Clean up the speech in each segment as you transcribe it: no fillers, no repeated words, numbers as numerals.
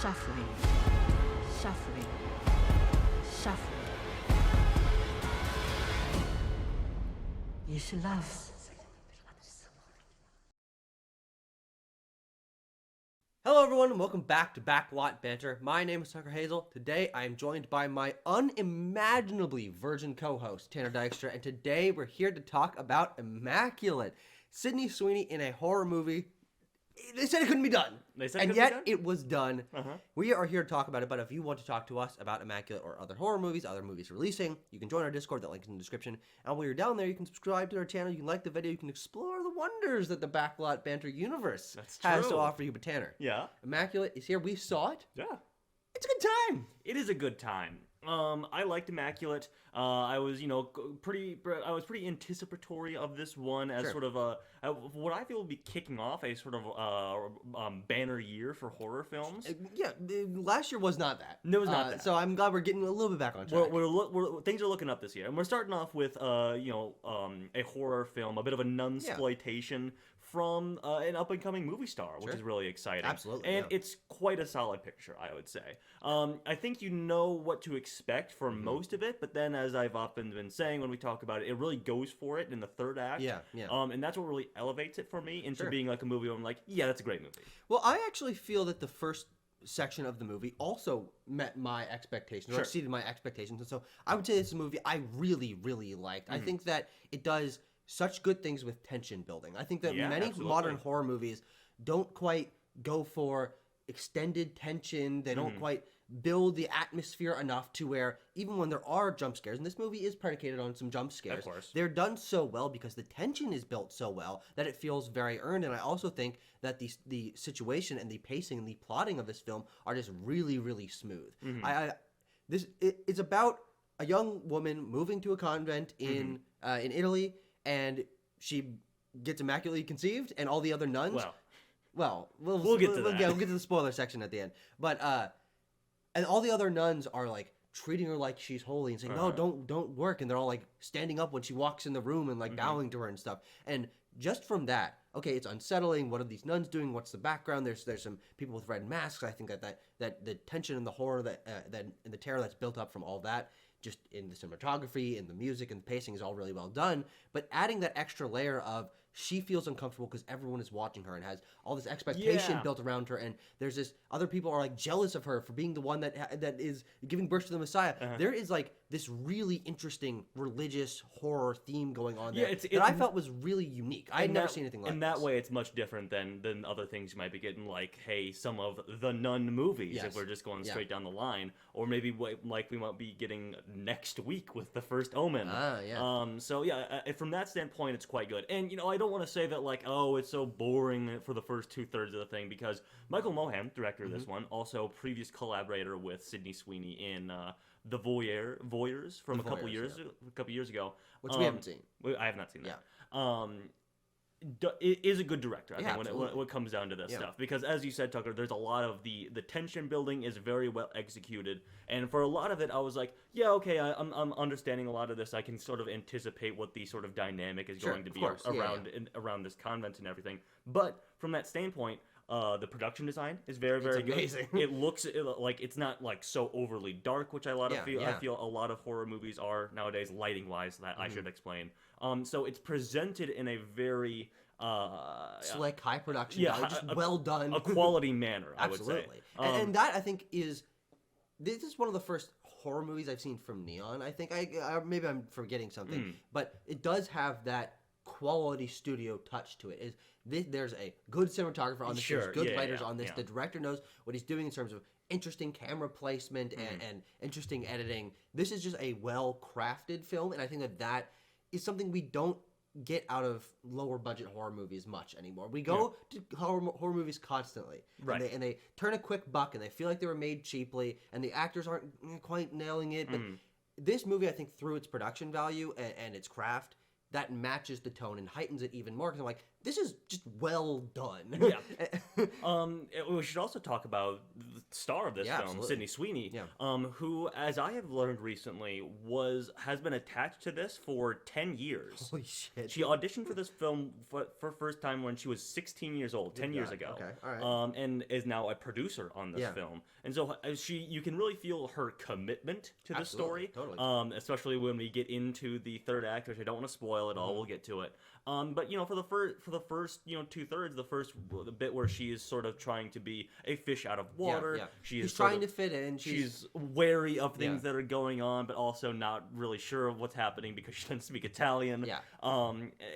Shuffling, shuffling, shuffling. Yes, love. Hello everyone and welcome back to Backlot Banter. My name is Tucker Hazel. Today I am joined by my unimaginably virgin co-host Tanner Dykstra, and today we're here to talk about Immaculate. Sydney Sweeney in a horror movie. They said it couldn't be done. And yet it was done. We are here to talk about it, but if you want to talk to us about Immaculate or other horror movies, other movies releasing, you can join our Discord. That link is in the description. And while you're down there, you can subscribe to our channel, you can like the video, you can explore the wonders that the Backlot Banter universe has to offer you. But Tanner, Immaculate is here. We saw it. Yeah. It's a good time. It is a good time. I liked Immaculate. I was pretty anticipatory of this one as sort of what I feel will be kicking off a sort of banner year for horror films. Last year was not that. No, it was not that. So I'm glad we're getting a little bit back on track. Things are looking up this year, and we're starting off with a horror film, a bit of a nunsploitation from an up-and-coming movie star, which is really exciting. Absolutely. And it's quite a solid picture, I would say. I think you know what to expect for most of it, but then, as I've often been saying when we talk about it, it really goes for it in the third act. And that's what really elevates it for me into being like a movie where I'm like, yeah, that's a great movie. Well, I actually feel that the first section of the movie also met my expectations, or exceeded my expectations. And so I would say it's a movie I really, really liked. I think that it does such good things with tension building. I think that many modern horror movies don't quite go for extended tension. They don't quite build the atmosphere enough to where even when there are jump scares, and this movie is predicated on some jump scares, they're done so well because the tension is built so well that it feels very earned. And I also think that the situation and the pacing and the plotting of this film are just really, really smooth. It's about a young woman moving to a convent in Italy, and she gets immaculately conceived, and all the other nuns. We'll get to that. We'll get to the spoiler section at the end. But and all the other nuns are like treating her like she's holy and saying, "No, don't work." And they're all like standing up when she walks in the room and like bowing to her and stuff. And just from that, okay, it's unsettling. What are these nuns doing? What's the background? There's some people with red masks. I think that the tension and the horror that and the terror that's built up from all that, just in the cinematography, in the music, and the pacing is all really well done. But adding that extra layer of she feels uncomfortable because everyone is watching her and has all this expectation built around her, and there's this other people are like jealous of her for being the one that is giving birth to the Messiah. There is like this really interesting religious horror theme going on there that I felt was really unique. I had never seen anything like this. In that way, it's much different than other things you might be getting, like, hey, some of the Nun movies, if we're just going straight down the line, or maybe like we might be getting next week with The First Omen. From that standpoint, it's quite good. And, I don't want to say that, like, oh, it's so boring for the first two-thirds of the thing, because Michael Mohan, director of this one, also previous collaborator with Sydney Sweeney in The Voyeurs from a couple years ago. Which we haven't seen. I have not seen that. Is a good director, I think, when it comes down to this stuff. Because, as you said, Tucker, there's a lot of the tension building is very well executed. And for a lot of it, I was like, yeah, okay, I'm understanding a lot of this. I can sort of anticipate what the sort of dynamic is going to be around this convent and everything. But from that standpoint, the production design is very, very good. It looks like it's not like so overly dark, which I feel a lot of horror movies are nowadays, lighting wise. That I should explain. So it's presented in a very slick, high production, well done, a quality manner. I would say, and that I think is this is one of the first horror movies I've seen from Neon. I think maybe I'm forgetting something, but it does have that quality studio touch to it. There's a good cinematographer on this. There's good writers on this. The director knows what he's doing in terms of interesting camera placement and interesting editing. This is just a well-crafted film, and I think that is something we don't get out of lower budget horror movies much anymore. We go to horror movies constantly, and they turn a quick buck, and they feel like they were made cheaply, and the actors aren't quite nailing it. But this movie, I think, through its production value and its craft, that matches the tone and heightens it even more. Because I'm like, this is just well done. Yeah. We should also talk about the star of this film, absolutely. Sydney Sweeney, who, as I have learned recently, has been attached to this for 10 years. Holy shit. She auditioned for this film for first time when she was 16 years old, 10 years ago. Okay, all right. And is now a producer on this film. And so you can really feel her commitment to the story. Totally. Especially when we get into the third act, which I don't want to spoil at all. We'll get to it. But for the first 2/3, the bit where she is sort of trying to be a fish out of water. Yeah. She's trying to fit in. She's wary of things that are going on, but also not really sure of what's happening because she doesn't speak Italian. Yeah.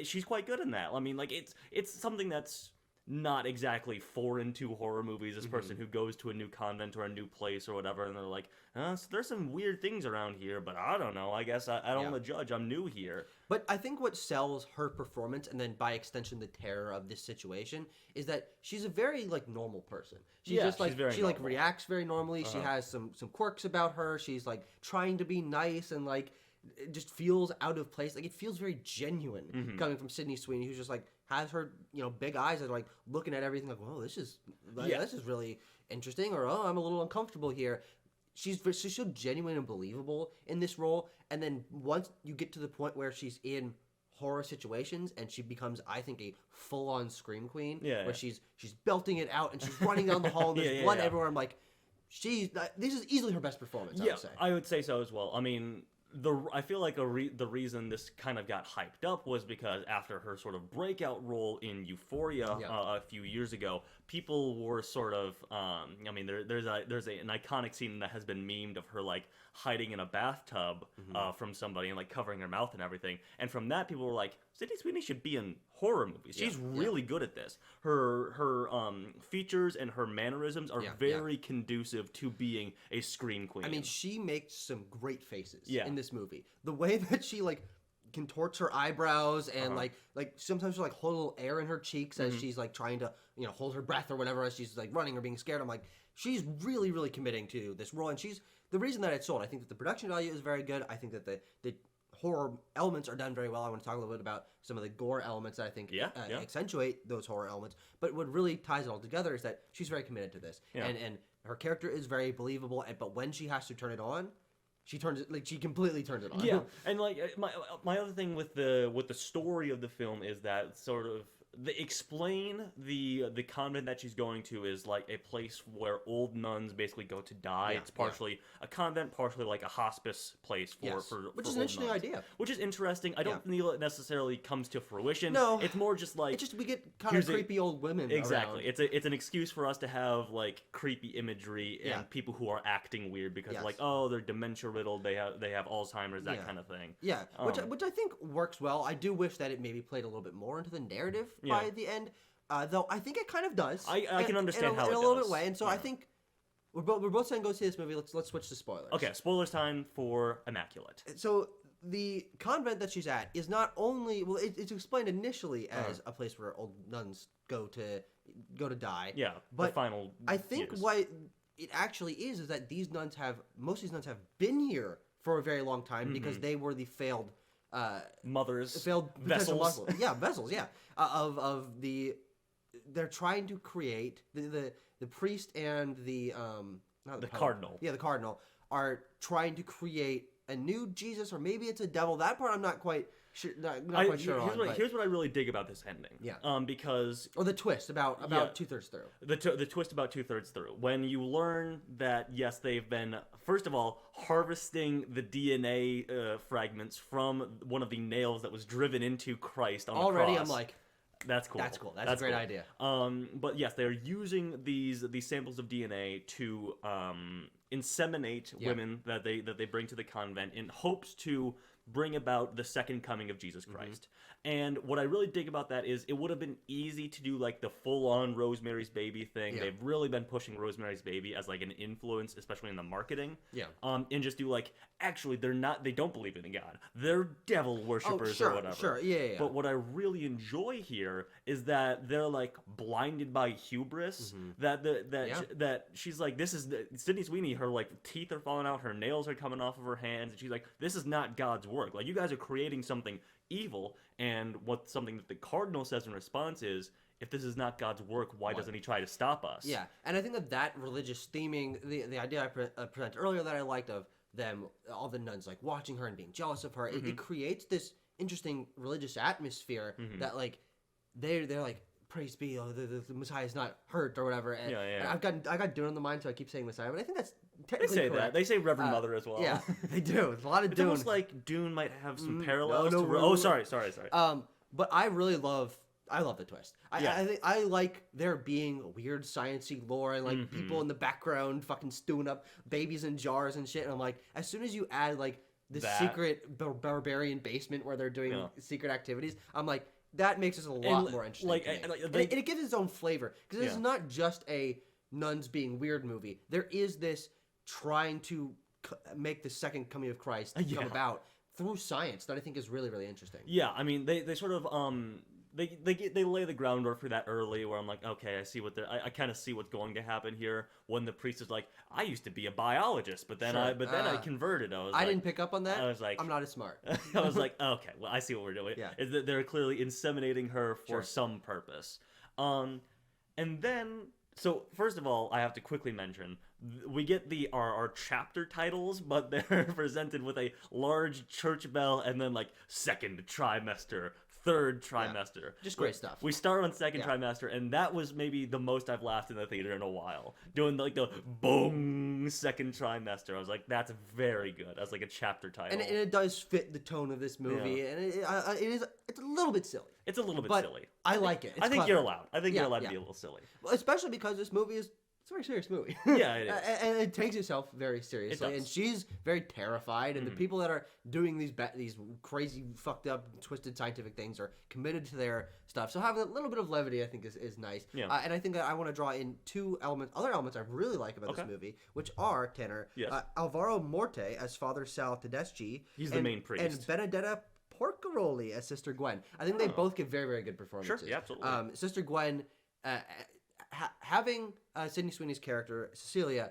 She's quite good in that. I mean, like it's something that's not exactly foreign to horror movies. This person who goes to a new convent or a new place or whatever, and they're like, so there's some weird things around here, but I don't know. I guess I don't want to judge. I'm new here. But I think what sells her performance, and then by extension the terror of this situation, is that she's a very normal person. She's she reacts very normally. She has some quirks about her. She's trying to be nice and it just feels out of place. It feels very genuine coming from Sydney Sweeney, who's just has her big eyes and looking at everything whoa, this is really interesting, or oh, I'm a little uncomfortable here. She's so genuine and believable in this role, and then once you get to the point where she's in horror situations and she becomes, I think, a full-on scream queen, where she's belting it out and she's running down the hall and there's blood everywhere. I'm like, this is easily her best performance. I would say so as well. I mean, I feel like the reason this kind of got hyped up was because after her sort of breakout role in Euphoria a few years ago, people were sort of I mean, there's an iconic scene that has been memed of her hiding in a bathtub from somebody and covering her mouth and everything, and from that people were like, Sydney Sweeney should be in horror movies. She's really good at this. Her features and her mannerisms are very conducive to being a scream queen. I mean, she makes some great faces in this movie. The way that she contorts her eyebrows and sometimes she'll hold a little air in her cheeks as she's trying to hold her breath or whatever as she's running or being scared. I'm like, she's really, really committing to this role, and she's the reason that it's sold. I think that the production value is very good. I think that the horror elements are done very well. I want to talk a little bit about some of the gore elements that I think accentuate those horror elements. But what really ties it all together is that she's very committed to this, and her character is very believable. But when she has to turn it on, she completely turns it on. Yeah, and my other thing with the story of the film is that sort of they explain the convent that she's going to is a place where old nuns basically go to die. It's partially a convent, partially a hospice place for which is an interesting nuns. Idea. Which is interesting. I don't feel it necessarily comes to fruition. No, it's more just we get kind of creepy old women. Exactly. Around. It's an excuse for us to have creepy imagery and people who are acting weird because they're dementia riddled. They have Alzheimer's, that kind of thing. Yeah, which I think works well. I do wish that it maybe played a little bit more into the narrative by the end, though I think it kind of does. I can understand how it does. In a little bit way, and so I think we're both saying go see this movie. Let's switch to spoilers. Okay, spoilers time for Immaculate. So the convent that she's at is not only it's explained initially as a place where old nuns go to die. Yeah, but the final. I think what it actually is that most of these nuns have been here for a very long time because they were the failed mothers, failed vessels. Vessels. They're trying to create the priest and the cardinal. Yeah, the cardinal are trying to create a new Jesus, or maybe it's a devil. That part I'm not quite sure. Here's what I really dig about this ending. Yeah. Because the twist about 2/3 through. The twist about 2/3 through, when you learn that yes, they've been first of all harvesting the DNA fragments from one of the nails that was driven into Christ on the cross. Already, I'm like, that's cool. That's cool. That's a great idea. But yes, they're using these samples of DNA to inseminate women that they bring to the convent in hopes to bring about the second coming of Jesus Christ. And what I really dig about that is it would have been easy to do the full-on Rosemary's Baby thing. They've really been pushing Rosemary's Baby as an influence, especially in the marketing. And just do actually they don't believe in God. They're devil worshippers or whatever. Sure, yeah. But what I really enjoy here is that they're blinded by hubris. That she's this is Sydney Sweeney. Her teeth are falling out. Her nails are coming off of her hands. And she's this is not God's word. work. Like, you guys are creating something evil, and something that the cardinal says in response is, if this is not God's work, why doesn't he try to stop us? Yeah, and I think that religious theming, the idea I presented earlier that I liked of them, all the nuns like watching her and being jealous of her, it creates this interesting religious atmosphere that like they're like, praise be, the Messiah is not hurt or whatever. And, and I got Dune on the mind, so I keep saying Messiah, but I think that's technically they say correct. that. They say Reverend Mother as well. Yeah, they do. There's a lot of It's Dune. almost like Dune might have some parallels. Sorry. But I really love the twist. I think I like there being weird sciencey lore and like people in the background fucking stewing up babies in jars and shit. And I'm like, as soon as you add like the secret barbarian basement where they're doing secret activities, I'm like, that makes this a lot more interesting. Like, it gives its own flavor because it's not just a nuns being weird movie. There is this trying to make the second coming of Christ come about through science that I think is really, really interesting. Yeah, I mean, they sort of they lay the groundwork for that early, where I'm like, okay, I see I kind of see what's going to happen here when the priest is like, I used to be a biologist, but then I converted. I didn't pick up on that. I was like, I'm not as smart. I was like, okay, well, I see what we're doing. Yeah, is that they're clearly inseminating her for some purpose. And then, so first of all, I have to quickly mention, we get our chapter titles, but they're presented with a large church bell and then like second trimester, third trimester. Just great stuff. We start on second trimester, and that was maybe the most I've laughed in the theater in a while. Doing like the boom second trimester. I was like, that's very good as like a chapter title. And it does fit the tone of this movie, and it's a little bit silly. It's a little bit but silly. I like it. I think you're allowed. I think you're allowed to be a little silly. Well, especially because this movie is a very serious movie. Yeah, it is. And it takes itself very seriously. And she's very terrified. And the people that are doing these crazy, fucked up, twisted scientific things are committed to their stuff. So having a little bit of levity, I think, is nice. Yeah. And I think that I want to draw in other elements I really like about this movie, which are, Tanner, Alvaro Morte as Father Sal Tedeschi. He's the main priest. And Benedetta Porcaroli as Sister Gwen. I think they both give very, very good performances. Sure, yeah, absolutely. Sister Gwen... having Sydney Sweeney's character Cecilia,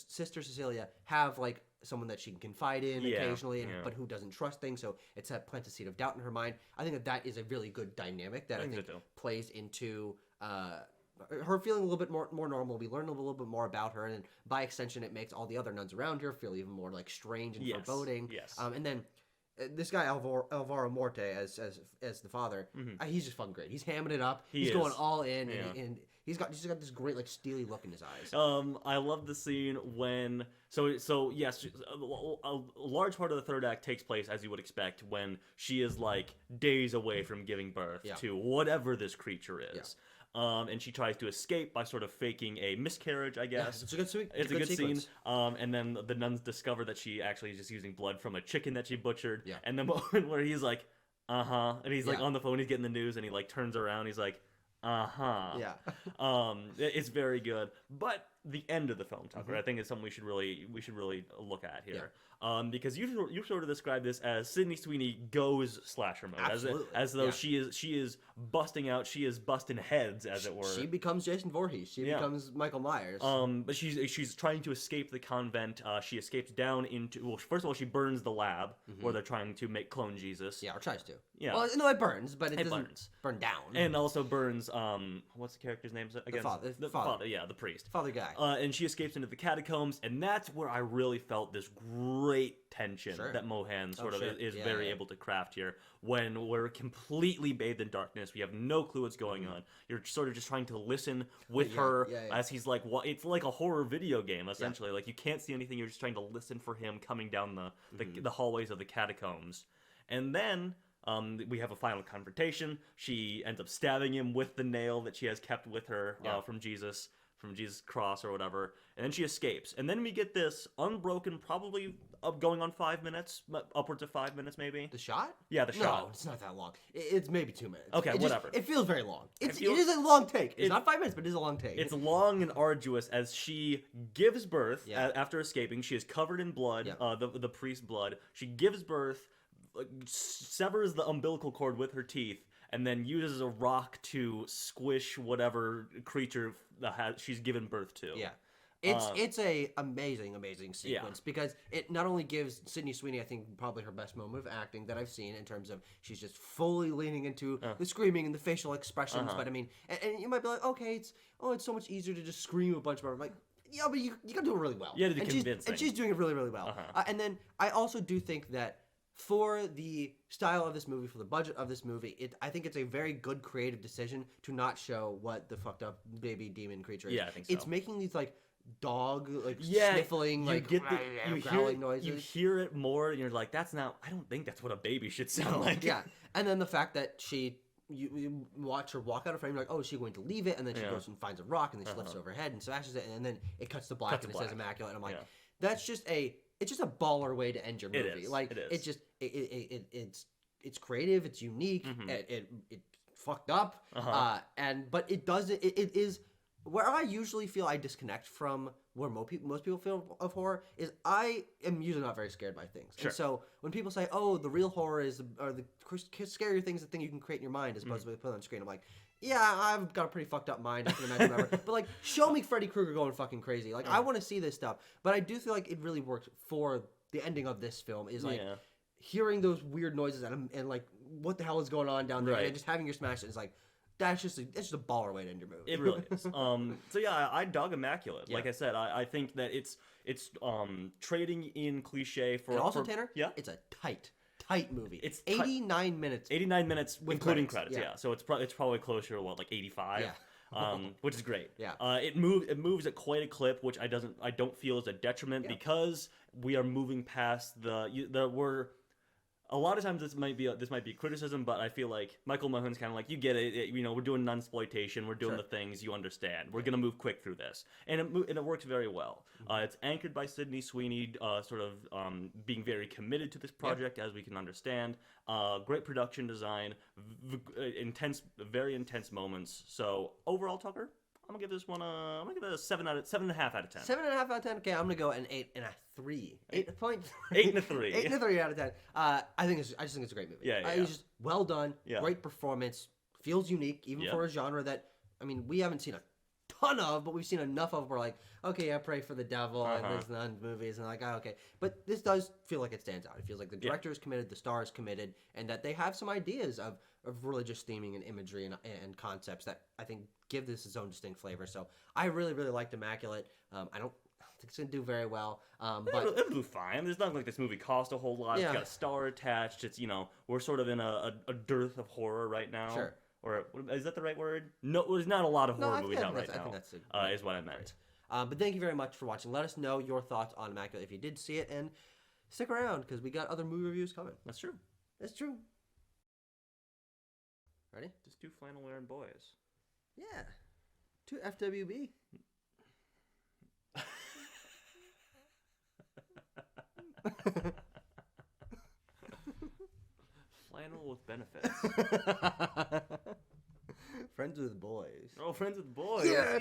sister Cecilia, have like someone that she can confide in occasionally, but who doesn't trust things, so it's plants a seed of doubt in her mind. I think that is a really good dynamic that I think plays into her feeling a little bit more normal. We learn a little bit more about her, and by extension, it makes all the other nuns around her feel even more like strange and foreboding. Yes. And then. This guy Alvaro Morte as the father, he's just fucking great. He's hamming it up. He's going all in, and he's got this great like steely look in his eyes. I love the scene when so yes, a large part of the third act takes place as you would expect when she is like days away from giving birth to whatever this creature is. Yeah. And she tries to escape by sort of faking a miscarriage, I guess. Yeah, it's a good scene. And then the nuns discover that she actually is just using blood from a chicken that she butchered. Yeah. And the moment where he's like, and he's like on the phone, he's getting the news, and he like turns around, he's like, Yeah. It's very good. But the end of the film, Tucker, I think is something we should really look at here. Because you sort of described this as Sydney Sweeney goes slasher mode, as though she is busting out, she is busting heads, as it were. She becomes Jason Voorhees. She becomes Michael Myers. But she's trying to escape the convent. She escapes down into first of all, she burns the lab where they're trying to make clone Jesus. Yeah, or tries to. Yeah. Well, no, it burns, but it doesn't burn down. And also burns what's the character's name again? The father. Yeah, the priest. Father guy. And she escapes into the catacombs, and that's where I really felt this great tension that Mohan sort of is very able to craft here. When we're completely bathed in darkness, we have no clue what's going on. You're sort of just trying to listen with her as he's like, it's like a horror video game essentially. Like you can't see anything. You're just trying to listen for him coming down the hallways of the catacombs, and then. We have a final confrontation. She ends up stabbing him with the nail that she has kept with her from Jesus' cross or whatever, and then she escapes. And then we get this unbroken, probably going on 5 minutes, upwards of 5 minutes maybe. The shot? Yeah, the shot. No, it's not that long. It's maybe 2 minutes. Okay, whatever. It feels very long. It is a long take. It's not 5 minutes, but it is a long take. It's long and arduous as she gives birth after escaping. She is covered in blood, the priest's blood. She gives birth. Severs the umbilical cord with her teeth, and then uses a rock to squish whatever creature she's given birth to. Yeah. It's a amazing sequence because it not only gives Sydney Sweeney, I think, probably her best moment of acting that I've seen in terms of she's just fully leaning into the screaming and the facial expressions. But I mean, and you might be like, okay, it's so much easier to just scream a bunch more. I'm like, yeah, but you gotta do it really well. Yeah, to be convincing. And she's doing it really, really well. And then I also do think that for the style of this movie, for the budget of this movie, I think it's a very good creative decision to not show what the fucked up baby demon creature is. Yeah, I think so. It's making these like dog sniffling, like growling noises. You hear it more, and you're like, "That's not. I don't think that's what a baby should sound like." Yeah, and then the fact that you watch her walk out of frame, you're like, "Oh, is she going to leave it?" And then she goes and finds a rock, and then she lifts it over her head and smashes it, and then it cuts to black, and it says Immaculate. And I'm like, that's just it's just a baller way to end your movie. It is. Like, it is. It's just it's creative, it's unique, it fucked up, but it doesn't. It is where I usually feel I disconnect from where most people feel of horror is I am usually not very scared by things. Sure. And so when people say, "Oh, the real horror is the scarier things, the thing you can create in your mind as opposed to put on screen," I'm like, yeah, I've got a pretty fucked up mind. I can imagine whatever. But like, show me Freddy Krueger going fucking crazy. Like, I want to see this stuff. But I do feel like it really worked for the ending of this film. Is like hearing those weird noises and like what the hell is going on down there, and just having your smash it is like. It's just a baller way to end your movie. It really is. So yeah, I dog Immaculate. Like I said, I think that it's trading in cliche for. And also, for, Tanner, it's a tight movie. It's 89 minutes. 89 minutes including credits. Yeah. So it's probably closer to like 85. Yeah. Which is great. Yeah. It moves at quite a clip, which I don't feel is a detriment because we are moving past we're. A lot of times this might be criticism, but I feel like Michael Mohan's kind of like, you get it, we're doing nunsploitation, we're doing the things you understand, we're gonna move quick through this, and it works very well. It's anchored by Sydney Sweeney, sort of being very committed to this project, as we can understand. Great production design, very intense moments. So overall, Tucker, I'm gonna give this one I'm gonna give it a 7.5 out of 10. 7.5 out of 10. Okay, I'm gonna go an 8.3. 8.3. 8.3. 8.3 out of 10. I just think it's a great movie. It's just well done. Great performance. Feels unique, even for a genre that we haven't seen a ton of, but we've seen enough of. We're like, okay, I pray for the devil and there's nun movies, and like, okay. But this does feel like it stands out. It feels like the director is committed, the star is committed, and that they have some ideas of religious theming and imagery and concepts that I think give this its own distinct flavor. So I really, really liked Immaculate. I don't think it's gonna do very well, but it'll do fine. There's not like this movie cost a whole lot. It's got a star attached. It's we're sort of in a dearth of horror right now. Sure. Or is that the right word? No, there's not a lot of horror movies out right now. I think that's is what I meant. But thank you very much for watching. Let us know your thoughts on Immaculate if you did see it, and stick around because we got other movie reviews coming. That's true. That's true. Ready? Just 2 flannel wearing boys. Yeah. 2 FWB. Flannel with benefits. Friends with boys. Oh, friends with boys. Yeah.